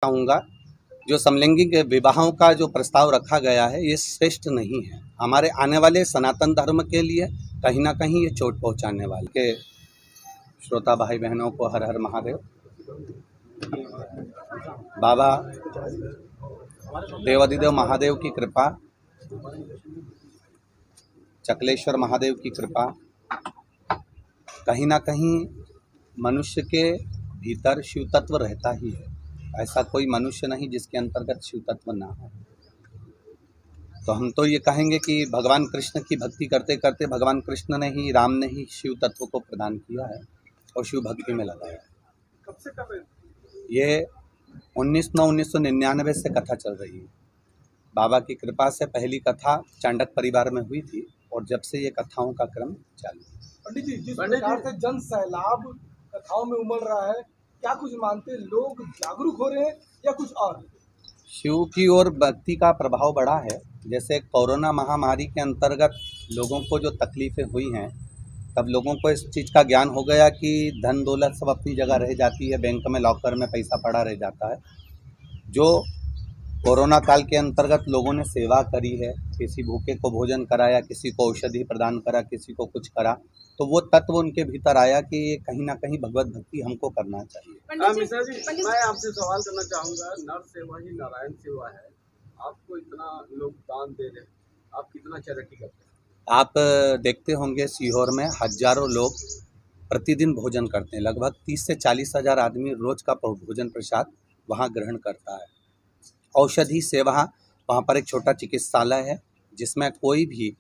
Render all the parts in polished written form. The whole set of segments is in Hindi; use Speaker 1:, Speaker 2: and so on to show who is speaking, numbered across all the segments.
Speaker 1: चाहूँगा, जो समलैंगिक विवाहों का जो प्रस्ताव रखा गया है ये श्रेष्ठ नहीं है। हमारे आने वाले सनातन धर्म के लिए कहीं ना कहीं ये चोट पहुंचाने वाले के श्रोता भाई बहनों को हर हर महादेव। बाबा देवाधिदेव महादेव की कृपा, चकलेश्वर महादेव की कृपा, कहीं ना कहीं मनुष्य के भीतर शिव तत्व रहता ही है। ऐसा कोई मनुष्य नहीं जिसके अंतर्गत शिव तत्व ना हो। तो हम तो ये कहेंगे कि भगवान कृष्ण की भक्ति करते करते भगवान कृष्ण ने ही, राम ने ही शिव तत्व को प्रदान किया है और शिव भक्ति में लगाया है।
Speaker 2: कब से कब
Speaker 1: ये 1999 से कथा चल रही है। बाबा की कृपा से पहली कथा चांडक परिवार में हुई थी और जब से ये कथाओं का क्रम चालू है।
Speaker 2: पंडित जी, जिस प्रकार से जन सैलाब कथाओं में उमड़ रहा है, क्या कुछ मानते लोग जागरूक हो रहे हैं या कुछ और?
Speaker 1: शिव की ओर भक्ति का प्रभाव बढ़ा है। जैसे कोरोना महामारी के अंतर्गत लोगों को जो तकलीफ़ें हुई हैं, तब लोगों को इस चीज़ का ज्ञान हो गया कि धन दौलत सब अपनी जगह रह जाती है, बैंक में लॉकर में पैसा पड़ा रह जाता है। जो कोरोना काल के अंतर्गत लोगों ने सेवा करी है, किसी भूखे को भोजन कराया, किसी को औषधि प्रदान करा, किसी को कुछ करा, तो वो तत्व उनके भीतर आया कि ये कहीं ना कहीं भगवत भक्ति हमको करना चाहिए।
Speaker 3: मिश्रा जी, मैं आपसे सवाल करना चाहूँगा, नर सेवा ही नारायण सेवा है। आपको इतना लोग दान दे रहे हैं, आप कितना चैरिटी करते हैं?
Speaker 1: आप देखते होंगे सीहोर में हजारों लोग प्रतिदिन भोजन करते हैं। लगभग 30 से 40 हज़ार आदमी रोज का भोजन प्रसाद वहाँ ग्रहण करता है। औषधि सेवा, वहाँ पर एक छोटा चिकित्सालय है जिसमें कोई भी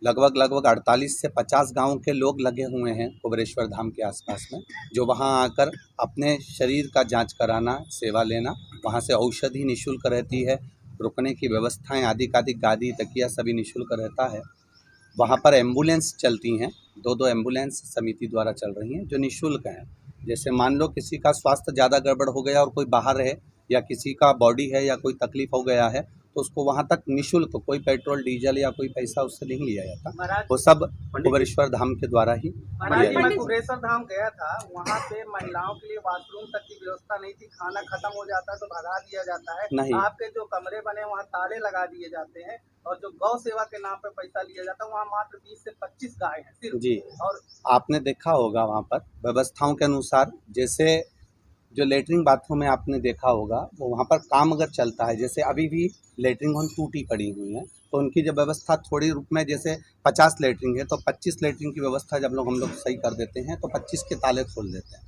Speaker 1: लगभग 48 से 50 गांव के लोग लगे हुए हैं कुबेरेश्वर धाम के आसपास में, जो वहां आकर अपने शरीर का जांच कराना, सेवा लेना। वहां से औषधि निःशुल्क रहती है, रुकने की व्यवस्थाएं आदि गादी तकिया सभी निःशुल्क रहता है। वहां पर एम्बुलेंस चलती हैं, 2 एम्बुलेंस समिति द्वारा चल रही हैं जो निःशुल्क हैं। जैसे मान लो किसी का स्वास्थ्य ज़्यादा गड़बड़ हो गया और कोई बाहर है, या किसी का बॉडी है या कोई तकलीफ हो गया है, तो उसको वहाँ तक निःशुल्क, कोई पेट्रोल डीजल या कोई पैसा उससे नहीं लिया जाता। वो सब कुबेरेश्वर धाम के द्वारा ही
Speaker 4: महाराज जी, मैं कुबेरेश्वर धाम गया था, वहाँ पे महिलाओं के लिए वॉशरूम तक की व्यवस्था नहीं थी। खाना खत्म हो जाता है तो भगा दिया जाता है।
Speaker 1: नहीं।
Speaker 4: आपके जो कमरे बने वहाँ ताले लगा दिए जाते हैं और जो गौ सेवा के नाम पे पैसा लिया जाता है, वहाँ मात्र 20 से 25 गाय है सिर्फ
Speaker 1: जी।
Speaker 4: और
Speaker 1: आपने देखा होगा वहाँ पर व्यवस्थाओं के अनुसार, जैसे जो लेटरिन बाथरूम है आपने देखा होगा, वो वहाँ पर काम अगर चलता है, जैसे अभी भी लेटरिन होम टूटी पड़ी हुई है, तो उनकी जब व्यवस्था थोड़ी रूप में, जैसे 50 लेटरिन है तो 25 लेटरिन की व्यवस्था जब हम लोग सही कर देते हैं तो 25 के ताले खोल देते हैं।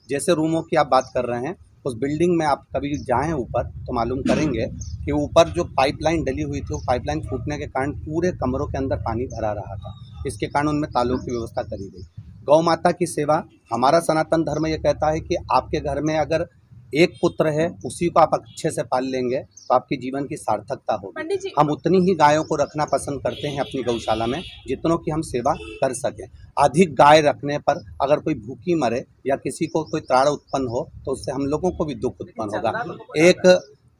Speaker 1: जैसे रूमों की आप बात कर रहे हैं, उस बिल्डिंग में आप कभी जाएँ ऊपर तो मालूम करेंगे कि ऊपर जो पाइपलाइन डली हुई थी, वो पाइपलाइन फूटने के कारण पूरे कमरों के अंदर पानी भरा रहा था। इसके कारण उनमें तालों की व्यवस्था करी गई। गौ माता की सेवा, हमारा सनातन धर्म ये कहता है कि आपके घर में अगर एक पुत्र है, उसी को आप अच्छे से पाल लेंगे तो आपकी जीवन की सार्थकता होगी। हम उतनी ही गायों को रखना पसंद करते हैं अपनी गौशाला में जितनों की हम सेवा कर सकें। अधिक गाय रखने पर अगर कोई भूखी मरे या किसी को कोई त्राण उत्पन्न हो तो उससे हम लोगों को भी दुख उत्पन्न होगा। एक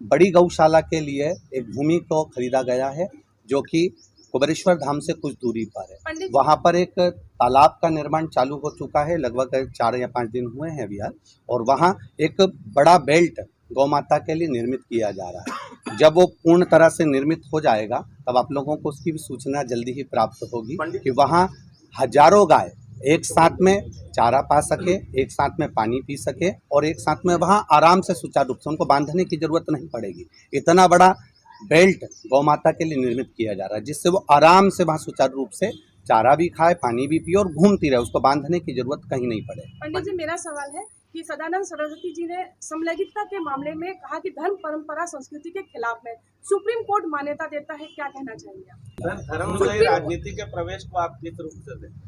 Speaker 1: बड़ी गौशाला के लिए एक भूमि को खरीदा गया है जो कि कुबेरेश्वर धाम से कुछ दूरी पर है। वहाँ पर एक तालाब का निर्माण चालू हो चुका है, लगभग 4 या 5 दिन हुए हैं अभी हाल, और वहाँ एक बड़ा बेल्ट गौ माता के लिए निर्मित किया जा रहा है। जब वो पूर्ण तरह से निर्मित हो जाएगा तब आप लोगों को उसकी भी सूचना जल्दी ही प्राप्त होगी कि वहाँ हजारों गाय एक साथ में चारा पा सके, एक साथ में पानी पी सके और एक साथ में वहाँ आराम से सुचारू रूप से, उनको बांधने की जरूरत नहीं पड़ेगी। इतना बड़ा बेल्ट गौ माता के लिए निर्मित किया जा रहा है जिससे वो आराम से वहाँ सुचारू रूप से चारा भी खाए, पानी भी पिए और घूमती रहे, उसको बांधने की जरूरत कहीं नहीं पड़े।
Speaker 5: पंडित जी, मेरा सवाल है कि सदानंद सरस्वती जी ने समलैंगिकता के मामले में कहा कि धर्म परंपरा संस्कृति के खिलाफ है, सुप्रीम कोर्ट मान्यता देता है, क्या कहना चाहिए आप?
Speaker 3: धर्म से राजनीति के प्रवेश को आप किस रूप से देखें?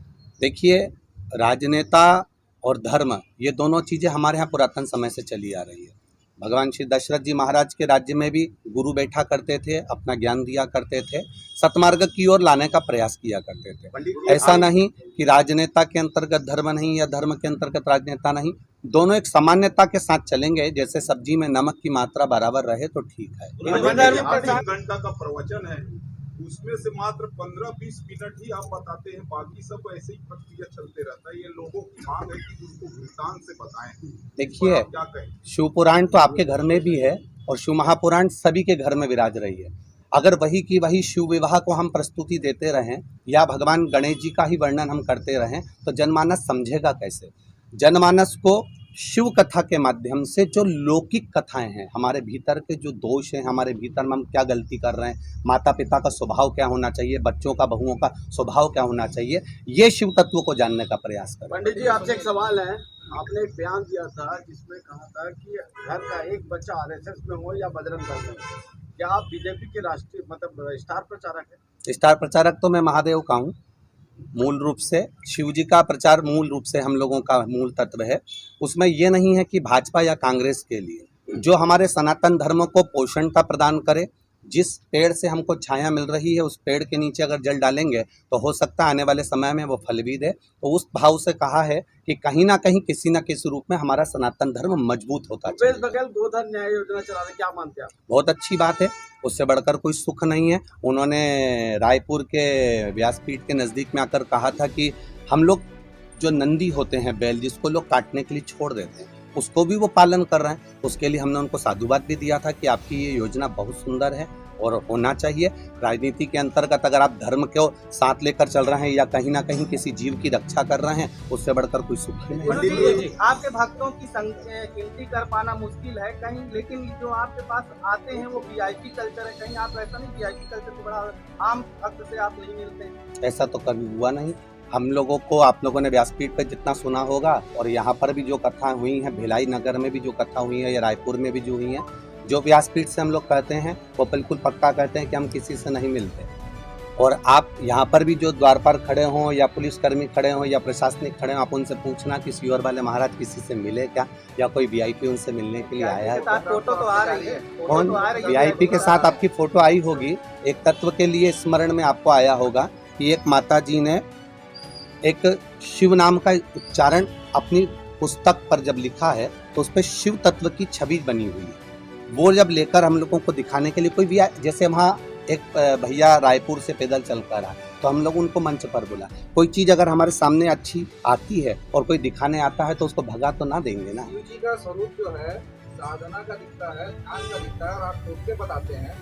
Speaker 1: देखिए, राजनेता और धर्म ये दोनों चीज़ें हमारे यहाँ पुरातन समय से चली आ रही है। भगवान श्री दशरथ जी महाराज के राज्य में भी गुरु बैठा करते थे, अपना ज्ञान दिया करते थे, सतमार्ग की ओर लाने का प्रयास किया करते थे। ऐसा नहीं कि राजनेता के अंतर्गत धर्म नहीं या धर्म के अंतर्गत राजनेता नहीं, दोनों एक सामान्यता के साथ चलेंगे। जैसे सब्जी में नमक की मात्रा बराबर रहे तो ठीक है।
Speaker 3: घंटा का प्रवचन है,
Speaker 6: उसमें से मात्र 15-20 मिनट ही आप बताते हैं, बाकी सब ऐसे ही प्रक्रिया चलते रहता है। ये लोगों की मांग है कि उसको भुगतान से बताएं।
Speaker 1: देखिए,
Speaker 6: क्या कहें?
Speaker 1: शिव पुराण तो आपके घर में भी है और शिव महापुराण सभी के घर में विराज रही है। अगर वही की वही शिव विवाह को हम प्रस्तुति देते रहें या भगवान गणेश जी का ही वर्णन हम करते रहें तो जनमानस समझेगा कैसे? जनमानस को शिव कथा के माध्यम से जो लौकिक कथाएं हैं, हमारे भीतर के जो दोष हैं, हमारे भीतर में हम क्या गलती कर रहे हैं, माता पिता का स्वभाव क्या होना चाहिए, बच्चों का बहुओं का स्वभाव क्या होना चाहिए, ये शिव तत्व को जानने का प्रयास करें।
Speaker 3: पंडित जी, आपसे एक सवाल है। आपने एक बयान दिया था जिसमें कहा था कि घर का एक बच्चा आरएसएस में हो या बजरंग दल में हो। क्या आप बीजेपी के राष्ट्रीय मतलब स्टार प्रचारक हैं?
Speaker 1: स्टार प्रचारक तो मैं महादेव का हूँ। मूल रूप से शिव जी का प्रचार मूल रूप से हम लोगों का मूल तत्व है। उसमें ये नहीं है कि भाजपा या कांग्रेस के लिए, जो हमारे सनातन धर्म को पोषणता प्रदान करे, जिस पेड़ से हमको छाया मिल रही है उस पेड़ के नीचे अगर जल डालेंगे तो हो सकता है आने वाले समय में वो फल भी दे। तो उस भाव से कहा है कि कहीं ना कहीं किसी न किसी रूप में हमारा सनातन धर्म मजबूत होता है।
Speaker 3: भूपेश बघेल गोधन न्याय योजना चला रहे, क्या मानते हैं आप?
Speaker 1: बहुत अच्छी बात है, उससे बढ़कर कोई सुख नहीं है। उन्होंने रायपुर के व्यासपीठ के नज़दीक में आकर कहा था कि हम लोग जो नंदी होते हैं, बैल जिसको लोग काटने के लिए छोड़ देते हैं, उसको भी वो पालन कर रहे हैं। उसके लिए हमने उनको साधुवाद भी दिया था कि आपकी ये योजना बहुत सुंदर है और होना चाहिए। राजनीति के अंतर्गत अगर आप धर्म को साथ लेकर चल रहे हैं या कहीं ना कहीं किसी जीव की रक्षा कर रहे हैं, उससे बढ़कर कोई सुख ही नहीं।
Speaker 4: पंडित जी, आपके भक्तों की गिनती कर पाना मुश्किल है कहीं, लेकिन जो आपके पास आते हैं वो वीआईपी कल्चर है। कहीं आप ऐसा नहीं, वीआईपी कल्चर से बड़ा आम भक्त से आप नहीं मिलते हैं?
Speaker 1: ऐसा तो कभी हुआ नहीं। हम लोगों को, आप लोगों ने व्यासपीठ पर जितना सुना होगा और यहाँ पर भी जो कथा हुई हैं, भिलाई नगर में भी जो कथा हुई है या रायपुर में भी जो हुई हैं, जो व्यासपीठ से हम लोग कहते हैं वो बिल्कुल पक्का कहते हैं कि हम किसी से नहीं मिलते। और आप यहाँ पर भी जो द्वार पर खड़े हों या पुलिसकर्मी खड़े हों या प्रशासनिक खड़े हों, आप उनसे पूछना कि सीवर वाले महाराज किसी से मिले क्या, या कोई वीआईपी उनसे मिलने के लिए आया है?
Speaker 4: फोटो तो आ रही है।
Speaker 1: कौन वीआईपी के साथ आपकी फोटो आई होगी? एक तत्व के लिए स्मरण में आपको आया होगा कि एक माता जी ने एक शिव नाम का उच्चारण अपनी पुस्तक पर जब लिखा है तो उस पर शिव तत्व की छवि बनी हुई है। वो जब लेकर हम लोगों को दिखाने के लिए कोई भी, जैसे वहाँ एक भैया रायपुर से पैदल चल कर आए तो हम लोग उनको मंच पर बुला। कोई चीज़ अगर हमारे सामने अच्छी आती है और कोई दिखाने आता है तो उसको भगा तो ना देंगे ना।
Speaker 7: शिव जी का स्वरूप जो है साधना का दिखता है, ध्यान का दिखता है, और आप टोटके बताते हैं।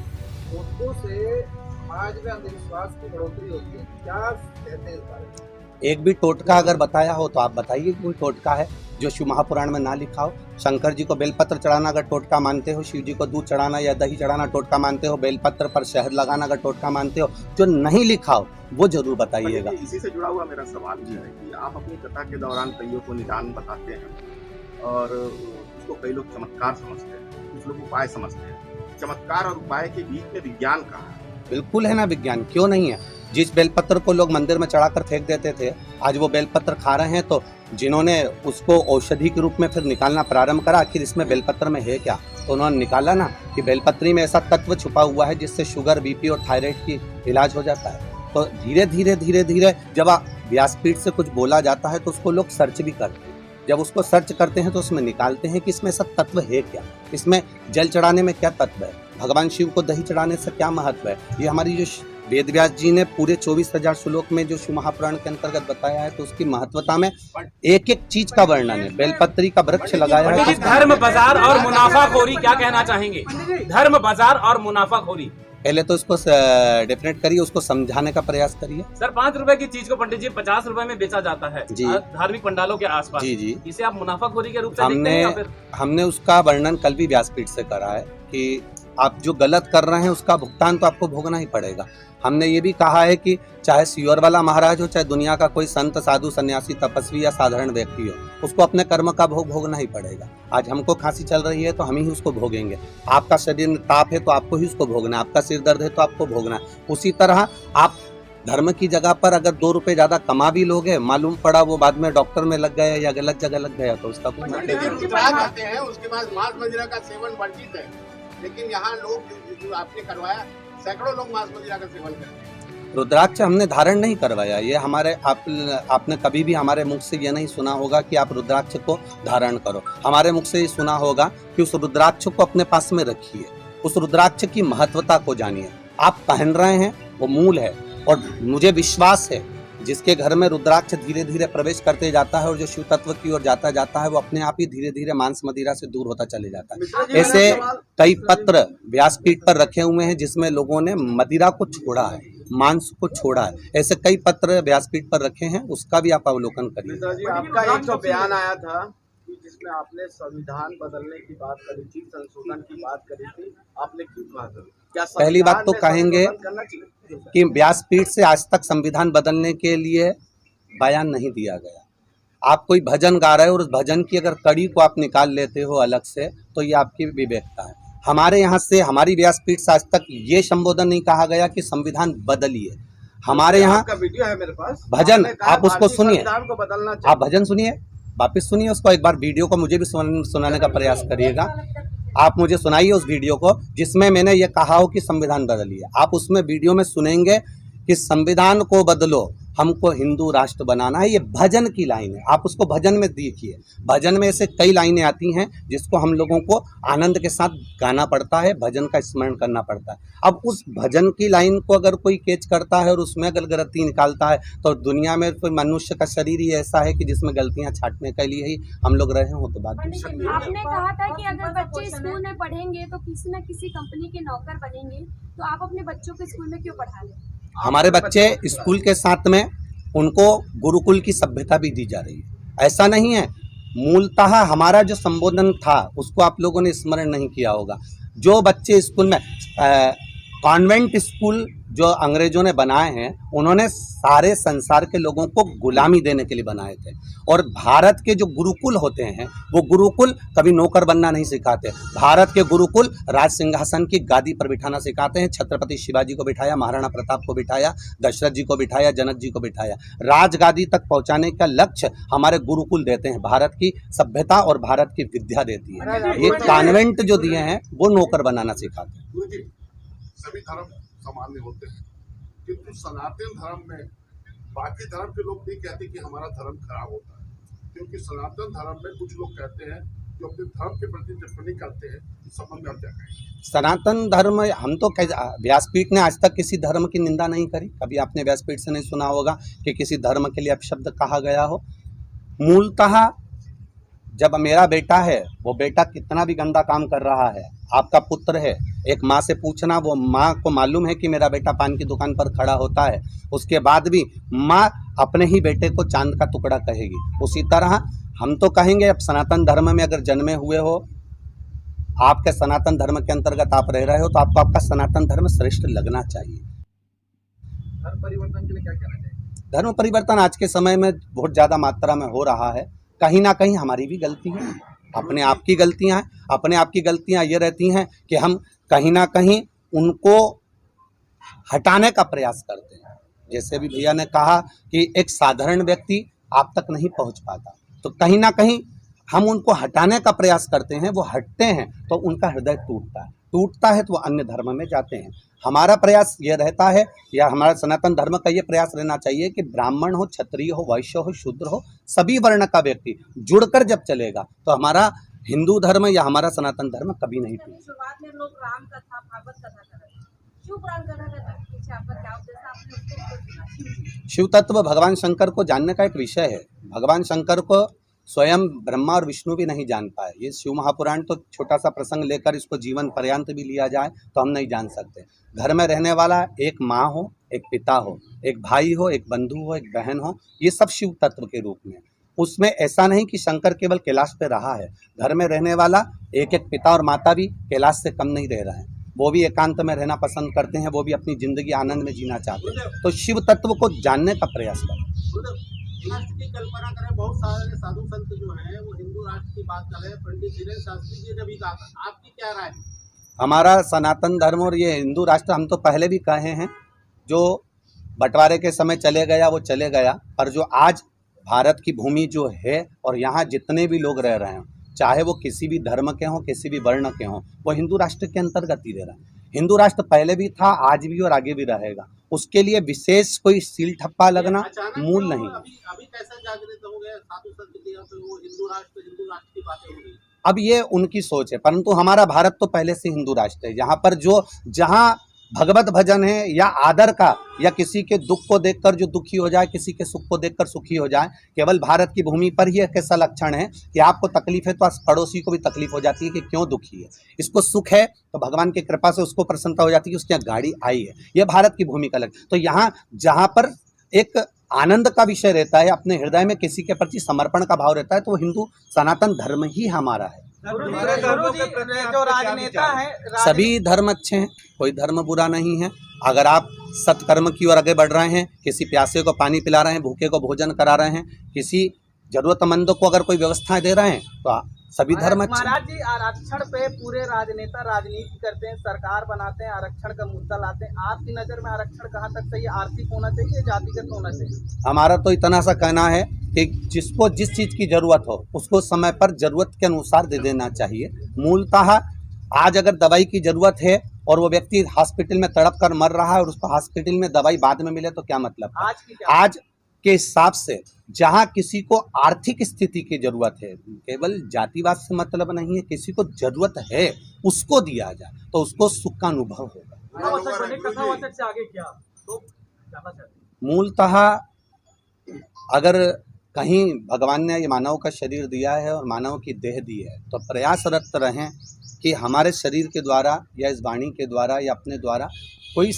Speaker 7: टोटकों से समाज में अंधविश्वास की बढ़ोतरी होती है, क्या कहते हैं इस बारे में?
Speaker 1: एक भी टोटका अगर बताया हो तो आप बताइए कोई टोटका है जो शिव महापुराण में ना लिखा हो। शंकर जी को बेलपत्र चढ़ाना अगर टोटका मानते हो, शिव जी को दूध चढ़ाना या दही चढ़ाना टोटका मानते हो, बेलपत्र पर शहद लगाना अगर टोटका मानते हो, जो नहीं लिखा हो वो जरूर बताइएगा।
Speaker 6: इसी से जुड़ा हुआ मेरा सवाल ये है कि आप अपनी कथा के दौरान कईयों को निदान बताते हैं और उसको कई लोग चमत्कार समझते हैं, कुछ लोग उपाय समझते हैं। चमत्कार और उपाय के बीच में विज्ञान कहाँ है?
Speaker 1: बिल्कुल है ना विज्ञान, क्यों नहीं है। जिस बेलपत्र को लोग मंदिर में चढ़ाकर फेंक देते थे, आज वो बेलपत्र खा रहे हैं। तो जिन्होंने उसको औषधि के रूप में फिर निकालना प्रारंभ करा, आखिर इसमें बेलपत्र में है क्या, तो उन्होंने निकाला ना कि बेलपत्री में ऐसा तत्व छुपा हुआ है जिससे शुगर, बीपी और थायराइड की इलाज हो जाता है। तो धीरे धीरे जब व्यासपीठ से कुछ बोला जाता है तो उसको लोग सर्च भी करते हैं। जब उसको सर्च करते हैं तो उसमें निकालते हैं कि इसमें ऐसा तत्व है क्या, इसमें जल चढ़ाने में क्या तत्व है, भगवान शिव को दही चढ़ाने से क्या महत्व है। ये हमारी जो वेद व्यास जी ने पूरे 24,000 श्लोक में जो शिव महापुराण के अंतर्गत बताया है, तो उसकी महत्वता में एक एक चीज का वर्णन है। बेलपत्री का वृक्ष लगाया है।
Speaker 8: धर्म बाजार और मुनाफाखोरी क्या कहना चाहेंगे? धर्म बाजार और मुनाफाखोरी,
Speaker 1: पहले तो उसको डेफिनेट करिए, उसको समझाने का प्रयास करिए।
Speaker 8: सर 5 रुपए की चीज को पंडित जी 50 रुपए में बेचा जाता है
Speaker 1: जी,
Speaker 8: धार्मिक पंडालों के आसपास।
Speaker 1: जी,
Speaker 8: इसे आप मुनाफाखोरी के रूप से देखते हैं या फिर?
Speaker 1: हमने उसका वर्णन कल भी व्यासपीठ से करा है कि आप जो गलत कर रहे हैं उसका भुगतान तो आपको भोगना ही पड़ेगा। हमने ये भी कहा है कि चाहे सीवर वाला महाराज हो, चाहे दुनिया का कोई संत, साधु, सन्यासी, तपस्वी या साधारण व्यक्ति हो, उसको अपने कर्म का भोग भोगना ही पड़ेगा। आज हमको खांसी चल रही है तो हम ही उसको भोगेंगे। आपका शरीर में ताप है तो आपको ही उसको भोगना है, आपका सिर दर्द है तो आपको भोगना है। उसी तरह आप धर्म की जगह पर अगर 2 रुपए ज्यादा कमा भी लोगे, मालूम पड़ा वो बाद में डॉक्टर में लग गया या गलत जगह लग गया, तो उसका कोई
Speaker 3: कहते हैं उसके बाद मांस मदिरा का सेवन वर्जित है, लेकिन यहाँ लोग जो आपने करवाया, सैकड़ों लोग मांस मदिरा का सेवन करते हैं।
Speaker 1: रुद्राक्ष हमने धारण नहीं करवाया। ये हमारे आपने कभी भी हमारे मुख से ये नहीं सुना होगा कि आप रुद्राक्ष को धारण करो। हमारे मुख से ये सुना होगा कि उस रुद्राक्ष को अपने पास में रखिए, उस रुद्राक्ष की महत्वता को जानिए। आप पहन रहे हैं, वो मूल है। और मुझे विश्वास है जिसके घर में रुद्राक्ष धीरे धीरे प्रवेश करते जाता है और जो शिव तत्व की ओर जाता है वो अपने आप ही धीरे धीरे मांस मदिरा से दूर होता चले जाता है। ऐसे कई पत्र व्यासपीठ पर रखे हुए हैं जिसमें लोगों ने मदिरा को छोड़ा है, मांस को छोड़ा है। ऐसे कई पत्र व्यासपीठ पर रखे हैं, उसका भी आप अवलोकन करिए।
Speaker 3: मिश्रा जी, आपका एक तो बयान आया था कि जिसमें आपने संविधान बदलने की बात करी थी, संशोधन की बात करी थी, आपने क्यों कहा था? क्या
Speaker 1: पहली बात तो
Speaker 3: संविधान में
Speaker 1: कहेंगे
Speaker 3: संशोधन करना चाहिए?
Speaker 1: कि व्यासपीठ से आज तक संविधान बदलने के लिए बयान नहीं दिया गया। आप कोई भजन गा रहे हो और उस भजन की अगर कड़ी को आप निकाल लेते हो अलग से तो ये आपकी विवेकता है। हमारे यहाँ से, हमारी व्यासपीठ से आज तक ये संबोधन नहीं कहा गया कि संविधान बदलिए। हमारे यहाँ
Speaker 3: आपका वीडियो है मेरे पास,
Speaker 1: भजन,
Speaker 3: आपने कहा
Speaker 1: आप उसको
Speaker 3: भारतीय
Speaker 1: सुनिए,
Speaker 3: संविधान को बदलना
Speaker 1: आप
Speaker 3: चाहिए।
Speaker 1: भजन सुनिए, वापस सुनिए उसको एक बार, वीडियो को मुझे भी सुनाने का प्रयास करिएगा। आप मुझे सुनाइए उस वीडियो को जिसमें मैंने ये कहा हो कि संविधान बदलिए। आप उसमें वीडियो में सुनेंगे कि संविधान को बदलो, हमको हिंदू राष्ट्र बनाना है। ये भजन की लाइन है, आप उसको भजन में देखिए। भजन में ऐसे कई लाइनें आती हैं जिसको हम लोगों को आनंद के साथ गाना पड़ता है, भजन का स्मरण करना पड़ता है। अब उस भजन की लाइन को अगर कोई कैच करता है और उसमें अगर गलती निकालता है तो दुनिया में कोई मनुष्य का शरीर ही ऐसा है कि जिसमें गलतियां छांटने के लिए ही हम लोग रहे हो। तो बात
Speaker 9: आपने कहा था कि अगर बच्चे स्कूल में पढ़ेंगे तो किसी न किसी कंपनी के नौकर बनेंगे, तो आप अपने बच्चों को स्कूल में क्यों पढ़ा रहे हैं?
Speaker 1: हमारे बच्चे स्कूल के साथ में उनको गुरुकुल की सभ्यता भी दी जा रही है। ऐसा नहीं है, मूलतः हमारा जो संबोधन था उसको आप लोगों ने स्मरण नहीं किया होगा। जो बच्चे स्कूल में कॉन्वेंट स्कूल जो अंग्रेजों ने बनाए हैं, उन्होंने सारे संसार के लोगों को गुलामी देने के लिए बनाए थे। और भारत के जो गुरुकुल होते हैं वो गुरुकुल कभी नौकर बनना नहीं सिखाते। भारत के गुरुकुल राज सिंहासन की गादी पर बिठाना सिखाते हैं। छत्रपति शिवाजी को बिठाया, महाराणा प्रताप को बिठाया, दशरथ जी को बिठाया, जनक जी को बिठाया। राजगादी तक पहुंचाने का लक्ष्य हमारे गुरुकुल देते हैं, भारत की सभ्यता और भारत की विद्या देती है। ये कॉन्वेंट जो दिए हैं वो नौकर बनाना सिखाते हैं।
Speaker 10: गुरुजी, सभी धर्म सामान्य होते हैं, किंतु सनातन धर्म में बाकी धर्म के लोग नहीं कहते कि हमारा धर्म खराब होता है, क्योंकि सनातन धर्म में कुछ लोग कहते हैं जो अपने धर्म के प्रति टिप्पणी करते हैं। इस संबंध में आप क्या कहेंगे?
Speaker 1: सनातन धर्म, हम तो व्यासपीठ ने आज तक किसी धर्म की निंदा नहीं करी। कभी आपने व्यासपीठ से नहीं सुना होगा कि किसी धर्म के लिए अपशब्द कहा गया हो। मूलतः जब मेरा बेटा है, वो बेटा कितना भी गंदा काम कर रहा है, आपका पुत्र है, एक माँ से पूछना, वो माँ को मालूम है कि मेरा बेटा पान की दुकान पर खड़ा होता है, उसके बाद भी माँ अपने ही बेटे को चांद का टुकड़ा कहेगी। उसी तरह हम तो कहेंगे, अब सनातन धर्म में अगर जन्मे हुए हो, आपके सनातन धर्म के अंतर्गत आप रह रहे हो, तो आपको आपका सनातन धर्म श्रेष्ठ लगना चाहिए।
Speaker 7: धर्म परिवर्तन के लिए क्या कहना चाहिए?
Speaker 1: धर्म परिवर्तन आज के समय में बहुत ज़्यादा मात्रा में हो रहा है। कहीं ना कहीं हमारी भी गलती है, अपने आप की गलतियां हैं। अपने आप की गलतियां ये रहती हैं कि हम कहीं ना कहीं उनको हटाने का प्रयास करते हैं। जैसे भी भैया ने कहा कि एक साधारण व्यक्ति आप तक नहीं पहुंच पाता, तो कहीं ना कहीं हम उनको हटाने का प्रयास करते हैं। वो हटते हैं तो उनका हृदय टूटता है तो वो अन्य धर्म में जाते हैं। हमारा प्रयास ये रहता है, या हमारा सनातन धर्म का ये प्रयास रहना चाहिए कि ब्राह्मण हो, क्षत्रिय हो, वैश्य हो, शूद्र हो, सभी वर्ण का व्यक्ति जुड़कर जब चलेगा तो हमारा हिंदू धर्म या हमारा सनातन धर्म कभी नहीं टूटेगा।
Speaker 5: शुरुआत में लोग राम कथा, भागवत कथा कर रहे हैं, क्यों पुराण कथा कर रहे हैं? पीछे आपका क्या उद्देश्य, आपने उसको
Speaker 1: शिव तत्व भगवान शंकर को जानने का एक विषय है। भगवान शंकर को स्वयं ब्रह्मा और विष्णु भी नहीं जान पाए। ये शिव महापुराण तो छोटा सा प्रसंग लेकर इसको जीवन पर्यंत भी लिया जाए तो हम नहीं जान सकते। घर में रहने वाला एक माँ हो, एक पिता हो, एक भाई हो, एक बंधु हो, एक बहन हो, ये सब शिव तत्व के रूप में। उसमें ऐसा नहीं कि शंकर केवल कैलाश पे रहा है। घर में रहने वाला एक एक पिता और माता भी कैलाश से कम नहीं रह रहे हैं। वो भी एकांत में रहना पसंद करते हैं, वो भी अपनी जिंदगी आनंद में जीना चाहते हैं। तो शिव तत्व को जानने का प्रयास करें।
Speaker 3: राष्ट्र की कल्पना करें, बहुत सारे साधु संत जो हैं वो हिंदू राष्ट्र की बात कर रहे हैं। पंडित धीरेन्द्र शास्त्री जी ने भी कहा, आपकी क्या राय है?
Speaker 1: हमारा सनातन धर्म और ये हिंदू राष्ट्र, हम तो पहले भी कहे हैं, जो बंटवारे के समय चले गया वो चले गया, पर जो आज भारत की भूमि जो है और यहाँ जितने भी लोग रह रहे हैं, चाहे वो किसी भी धर्म के हों, किसी भी वर्ण के हों, वो हिंदू राष्ट्र के अंतर्गत ही रह रहे हैं। हिंदू राष्ट्र पहले भी था, आज भी और आगे भी रहेगा। उसके लिए विशेष कोई सील ठप्पा लगना मूल नहीं।
Speaker 3: अभी कैसे जागृत हो गए साधु संत जी, वो हिंदू राष्ट्र की बातें हो रही?
Speaker 1: अब ये उनकी सोच है, परंतु हमारा भारत तो पहले से हिंदू राष्ट्र है। यहाँ पर जहाँ भगवत भजन है या आदर का, या किसी के दुख को देखकर जो दुखी हो जाए, किसी के सुख को देखकर सुखी हो जाए, केवल भारत की भूमि पर ही एक ऐसा लक्षण है कि आपको तकलीफ है तो पड़ोसी को भी तकलीफ हो जाती है कि क्यों दुखी है। इसको सुख है तो भगवान की कृपा से उसको प्रसन्नता हो जाती है कि उसके यहाँ गाड़ी आई है। यह भारत की भूमि का लक्षण। तो यहाँ जहाँ पर एक आनंद का विषय रहता है, अपने हृदय में किसी के प्रति समर्पण का भाव रहता है, तो वो हिंदू सनातन धर्म ही हमारा है।
Speaker 4: जो राजनेता है,
Speaker 1: सभी धर्म अच्छे हैं, कोई धर्म बुरा नहीं है। अगर आप सत्कर्म की ओर आगे बढ़ रहे हैं, किसी प्यासे को पानी पिला रहे हैं, भूखे को भोजन करा रहे हैं, किसी जरूरतमंद को अगर कोई व्यवस्थाएं दे रहे हैं, तो सभी धर्म अच्छे।
Speaker 4: महाराज जी, आरक्षण पे पूरे राजनेता राजनीति करते हैं, सरकार बनाते हैं, आरक्षण का मुद्दा लाते हैं। आपकी नजर में आरक्षण कहाँ तक सही है? आर्थिक होना चाहिए, जातिगत होना चाहिए?
Speaker 1: हमारा तो इतना सा कहना है कि जिसको जिस चीज़ की ज़रूरत हो उसको समय पर ज़रूरत के अनुसार दे देना चाहिए। मूलतः आज अगर दवाई की ज़रूरत है और वो व्यक्ति हॉस्पिटल में तड़प कर मर रहा है और उसको हॉस्पिटल में दवाई बाद में मिले तो क्या मतलब? आज के हिसाब से जहाँ किसी को आर्थिक स्थिति की जरूरत है, केवल जातिवाद से मतलब नहीं है, किसी को जरूरत है उसको दिया जाए तो उसको सुख का अनुभव होगा। मूलतः अगर कहीं भगवान ने ये मानव का शरीर दिया है और मानव की देह दी है, तो प्रयासरत रहें कि हमारे शरीर के द्वारा या इस वाणी के द्वारा या अपने द्वारा कोई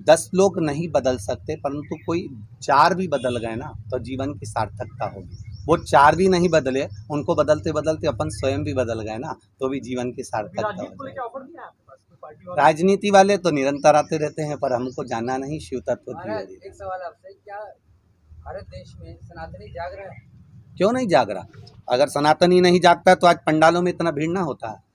Speaker 1: 10 लोग नहीं बदल सकते, परंतु कोई 4 भी बदल गए ना तो जीवन की सार्थकता होगी। वो 4 भी नहीं बदले, उनको बदलते बदलते अपन स्वयं भी बदल गए ना तो भी जीवन की सार्थकता होगी। राजनीति वाले तो निरंतर आते रहते हैं, पर हमको जाना नहीं शिव तत्व की।
Speaker 11: एक सवाल आपसे, क्या भारत देश में सनातनी जाग रहा है?
Speaker 1: क्यों नहीं जाग रहा? अगर सनातनी नहीं जागता तो आज पंडालों में इतना भीड़ ना होता है।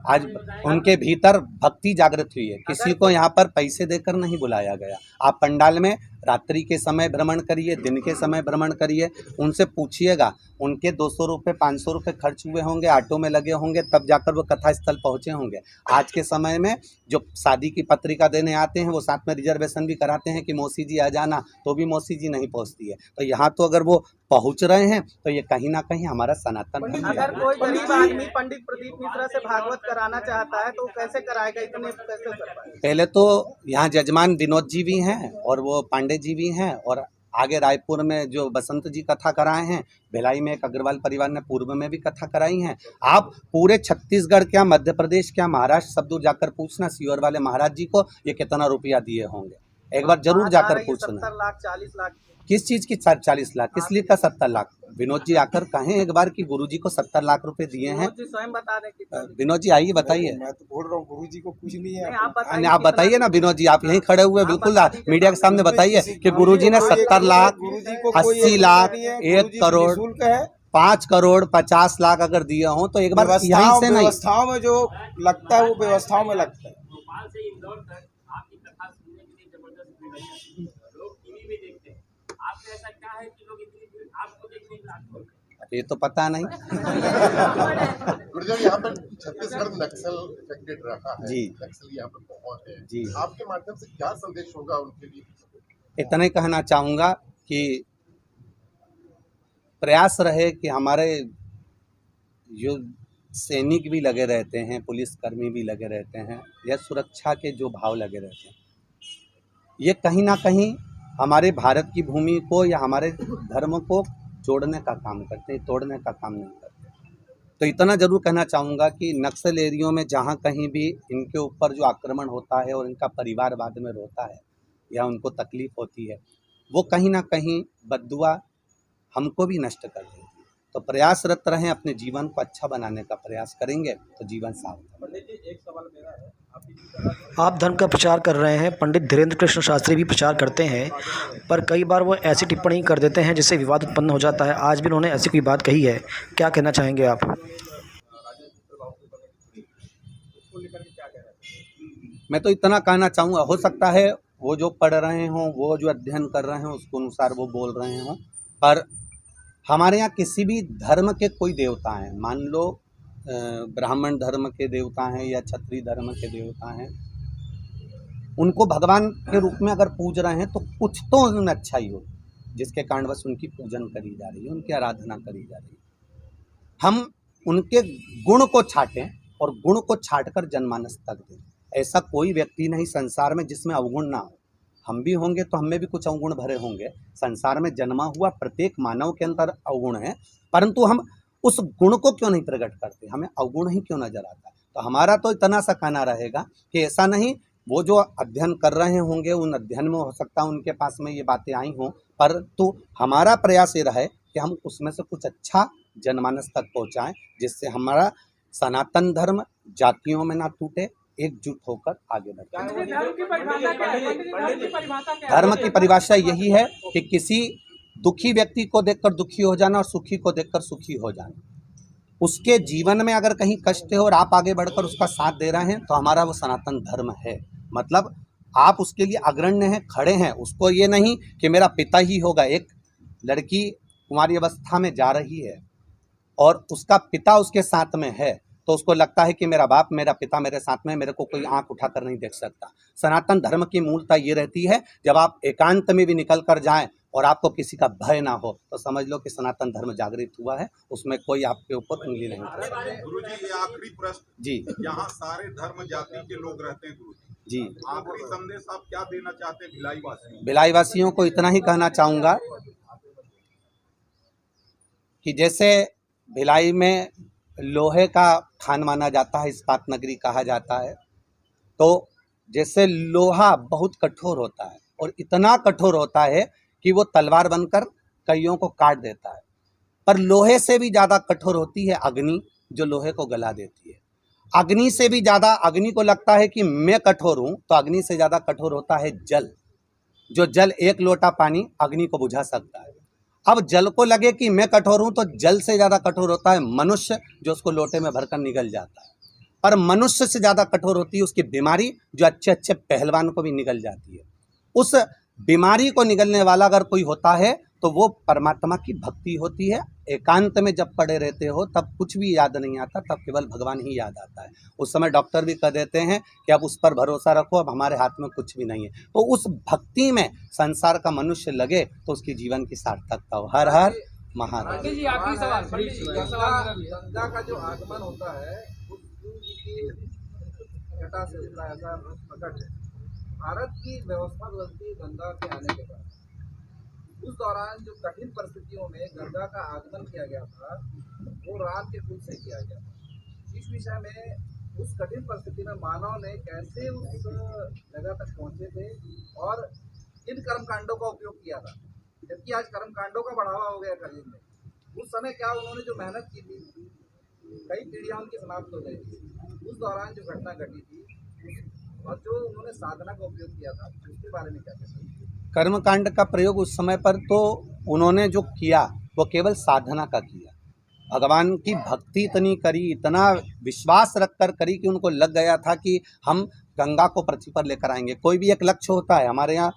Speaker 1: आज उनके भीतर भक्ति जागृत हुई है। किसी को यहाँ पर पैसे देकर नहीं बुलाया गया। आप पंडाल में रात्रि के समय भ्रमण करिए, दिन के समय भ्रमण करिए, उनसे पूछिएगा, उनके 200 रुपये 500 रुपये खर्च हुए होंगे, ऑटो में लगे होंगे, तब जाकर वो कथा स्थल पहुँचे होंगे। आज के समय में जो शादी की पत्रिका देने आते हैं वो साथ में रिजर्वेशन भी कराते हैं कि मौसी जी आ जाना, तो भी मौसी जी नहीं पहुँचती है। तो यहाँ तो अगर वो पहुँच रहे हैं तो ये कहीं ना कहीं हमारा सनातन।
Speaker 4: अगर कोई गरीब आदमी पंडित प्रदीप मिश्रा से भागवत कराना चाहता है तो कैसे कराएगा? इतने कैसे कर पाएगा?
Speaker 1: पहले तो यहाँ जजमान विनोद जी भी हैं और वो पांडे जी भी हैं, और आगे रायपुर में जो बसंत जी कथा कराए हैं, भिलाई में एक अग्रवाल परिवार ने पूर्व में भी कथा कराई हैं। आप पूरे छत्तीसगढ़ क्या, मध्य प्रदेश क्या, महाराष्ट्र सब दूर जाकर पूछना सीहोर वाले महाराज जी को ये कितना रुपया दिए होंगे, एक बार जरूर जाकर पूछना।
Speaker 4: 70 लाख 40 लाख
Speaker 1: किस चीज़ की 40 लाख? किस लिए का 70 लाख? विनोद जी आकर कहें एक बार कि गुरुजी को 70 लाख रुपए दिए हैं।
Speaker 4: स्वयं बता दें।
Speaker 1: विनोद जी आइए, बताइए।
Speaker 2: मैं तो बोल रहा हूँ गुरुजी को कुछ नहीं है।
Speaker 1: आप बताइए ना विनोद जी, आप यहीं खड़े हुए बिल्कुल मीडिया के सामने बताइए कि गुरुजी ने 70 लाख 80 लाख 1 करोड़ 5 करोड़ 50 लाख अगर दिए हों तो एक बार यहीं से नहीं,
Speaker 2: व्यवस्थाओं में जो लगता है वो व्यवस्थाओं में लगता है।
Speaker 1: ये तो पता नहीं।
Speaker 10: गुरुदेव, यहाँ पर छत्तीसगढ़ नक्सल इफेक्टेड रहा है
Speaker 1: जी,
Speaker 10: नक्सल यहाँ पर बहुत है
Speaker 1: जी।
Speaker 10: आपके माध्यम से क्या संदेश होगा उनके लिए?
Speaker 1: इतना ही कहना चाहूँगा कि प्रयास रहे कि हमारे जो सैनिक भी लगे रहते हैं, पुलिसकर्मी भी लगे रहते हैं, या सुरक्षा के जो भाव लगे रहते हैं, ये कहीं ना कहीं हमारे भारत की भूमि को या हमारे धर्म को जोड़ने का काम करते हैं, तोड़ने का काम नहीं करते। तो इतना ज़रूर कहना चाहूँगा कि नक्सल एरियो में जहाँ कहीं भी इनके ऊपर जो आक्रमण होता है और इनका परिवार बाद में रोता है या उनको तकलीफ़ होती है, वो कहीं ना कहीं बद्दुआ हमको भी नष्ट कर देती है। तो प्रयासरत रहें, अपने जीवन को अच्छा बनाने का प्रयास करेंगे तो जीवन साफ है।
Speaker 4: एक सवाल मेरा है,
Speaker 12: आप धर्म का प्रचार कर रहे हैं, पंडित धीरेन्द्र कृष्ण शास्त्री भी प्रचार करते हैं, पर कई बार वो ऐसी टिप्पणी कर देते हैं जिससे विवाद उत्पन्न हो जाता है। आज भी उन्होंने ऐसी कोई बात कही है, क्या कहना चाहेंगे आप?
Speaker 1: मैं तो इतना कहना चाहूँगा, हो सकता है वो जो पढ़ रहे हों, वो जो अध्ययन कर रहे हों, उसके अनुसार वो बोल रहे हों, पर हमारे यहाँ किसी भी धर्म के कोई देवता हैं, मान लो ब्राह्मण धर्म के देवता हैं या क्षत्रिय धर्म के देवता हैं, उनको भगवान के रूप में अगर पूज रहे हैं तो कुछ तो उनमें अच्छा ही हो, जिसके कारण बस उनकी पूजन करी जा रही है, उनकी आराधना करी जा रही है। हम उनके गुण को छाटें और गुण को छाट कर जनमानस तक दें। ऐसा कोई व्यक्ति नहीं संसार में जिसमें अवगुण ना हो। हम भी होंगे तो हमें भी कुछ अवगुण भरे होंगे। संसार में जन्मा हुआ प्रत्येक मानव के अंदर अवगुण है, परंतु हम उस गुण को क्यों नहीं प्रकट करते, हमें अवगुण ही क्यों नजर आता है। तो हमारा तो इतना सा कहना रहेगा कि ऐसा नहीं, वो जो अध्ययन कर रहे होंगे उन अध्ययन में हो सकता है उनके पास में ये बातें आई हों, परंतु हमारा प्रयास ये रहे कि हम उसमें से कुछ अच्छा जनमानस तक पहुँचाएँ, जिससे हमारा सनातन धर्म जातियों में ना टूटे, एकजुट होकर आगे बढ़े। धर्म की परिभाषा यही है कि किसी दुखी व्यक्ति को देखकर दुखी हो जाना और सुखी को देखकर सुखी हो जाना। उसके जीवन में अगर कहीं कष्ट है और आप आगे बढ़कर उसका साथ दे रहे हैं तो हमारा वो सनातन धर्म है। मतलब आप उसके लिए अग्रण्य हैं, खड़े हैं। उसको ये नहीं कि मेरा पिता ही होगा। एक लड़की कुंवारी अवस्था में जा रही है और उसका पिता उसके साथ में है, तो उसको लगता है कि मेरा बाप, मेरा पिता मेरे साथ में, मेरे को कोई आंख उठाकर नहीं देख सकता। सनातन धर्म की मूलता ये रहती है, जब आप एकांत में भी निकल कर जाएं और आपको किसी का भय ना हो तो समझ लो कि सनातन धर्म जागृत हुआ है, उसमें कोई आपके ऊपर उंगली नहीं कर सकता।
Speaker 6: गुरुजी, ये आखिरी प्रश्न जी, यहाँ सारे धर्म जाति के लोग रहते हैं गुरुजी जी, आखिरी संदेश आप क्या देना चाहते हैं भिलाई वासियों? भिलाई
Speaker 1: वासियों को इतना ही कहना चाहूँगा कि जैसे भिलाई में लोहे का खान माना जाता है, इस्पात नगरी कहा जाता है, तो जैसे लोहा बहुत कठोर होता है और इतना कठोर होता है कि वो तलवार बनकर कईयों को काट देता है, पर लोहे से भी ज़्यादा कठोर होती है अग्नि, जो लोहे को गला देती है। अग्नि से भी ज़्यादा, अग्नि को लगता है कि मैं कठोर हूँ, तो अग्नि से ज़्यादा कठोर होता है जल। जो जल एक लोटा पानी अग्नि को बुझा सकता है। अब जल को लगे कि मैं कठोर हूँ, तो जल से ज़्यादा कठोर होता है मनुष्य, जो उसको लोटे में भरकर निगल जाता है। पर मनुष्य से ज़्यादा कठोर होती है उसकी बीमारी, जो अच्छे अच्छे पहलवान को भी निगल जाती है। उस बीमारी को निगलने वाला अगर कोई होता है तो वो परमात्मा की भक्ति होती है। एकांत में जब पड़े रहते हो तब कुछ भी याद नहीं आता, तब केवल भगवान ही याद आता है। उस समय डॉक्टर भी कह देते हैं कि अब उस पर भरोसा रखो, अब हमारे हाथ में कुछ भी नहीं है। तो उस भक्ति में संसार का मनुष्य लगे तो उसकी जीवन की सार्थकता हो। हर हर महादेव।
Speaker 7: गंगा का जो आगमन होता है उस की घटा से होता है, ऐसा प्रकट है। भारत की व्यवस्था बदलती गंगा के आने के बाद, उस दौरान जो कठिन परिस्थितियों में गंगा का आगमन किया गया था वो राम के कुल से किया गया था। इस विषय में उस कठिन परिस्थिति में मानव ने कैसे उस जगह तक पहुंचे थे और इन कर्मकांडों का उपयोग किया था, जबकि आज कर्मकांडों का बढ़ावा हो गया कलयुग में। उस समय क्या उन्होंने जो मेहनत की थी, कई पीढ़ियां उनकी समाप्त हो गई थी। उस दौरान जो घटना घटी थी और जो उन्होंने साधना का उपयोग किया था, उसके बारे में क्या कहते हैं?
Speaker 1: कर्मकांड का प्रयोग उस समय पर तो उन्होंने जो किया वो केवल साधना का किया। भगवान की भक्ति इतनी करी, इतना विश्वास रख कर करी कि उनको लग गया था कि हम गंगा को पृथ्वी पर लेकर आएंगे। कोई भी एक लक्ष्य होता है। हमारे यहाँ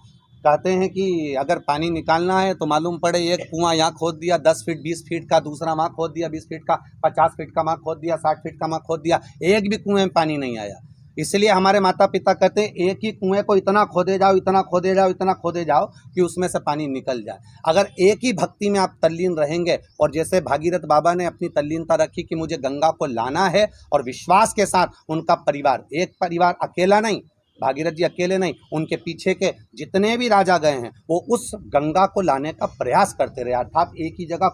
Speaker 1: कहते हैं कि अगर पानी निकालना है तो मालूम पड़े एक कुआं यहाँ खोद दिया 10 फीट 20 फीट का, दूसरा वहाँ खोद दिया 20 फीट का, 50 फीट का वहाँ खोद दिया, 60 फीट का वहाँ खोद दिया, एक भी कुएं में पानी नहीं आया। इसलिए हमारे माता पिता कहते हैं एक ही कुएं को इतना खोदे जाओ, इतना खोदे जाओ, इतना खोदे जाओ कि उसमें से पानी निकल जाए। अगर एक ही भक्ति में आप तल्लीन रहेंगे, और जैसे भागीरथ बाबा ने अपनी तल्लीनता रखी कि मुझे गंगा को लाना है, और विश्वास के साथ उनका परिवार, एक परिवार अकेला नहीं, भागीरथ जी अकेले नहीं, उनके पीछे के जितने भी राजा गए हैं वो उस गंगा को लाने का प्रयास करते रहे। अर्थात एक ही जगह